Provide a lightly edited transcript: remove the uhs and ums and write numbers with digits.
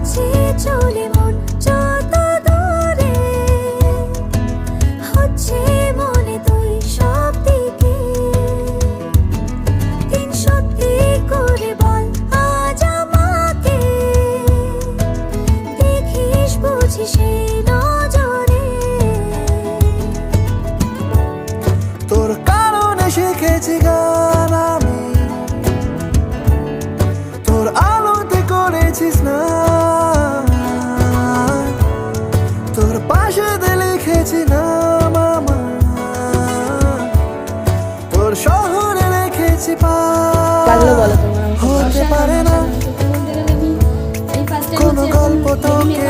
হচ্ছে চলে মন যত দূরে, হচ্ছে মনে তুই সব দিকে। দিন সত্যি করে বল আজ আমাকে, দেখিস বুঝি সেই নজরে। তোর কারণে শিখেছি গান আমি, তোর আলোতে করেছিস না, তোর পাশে লিখেছি নাম আমার, তোর শহরে রেখেছি পা। লাগলো বলো তোমার? হতে পারে না কোনো গল্প তোকে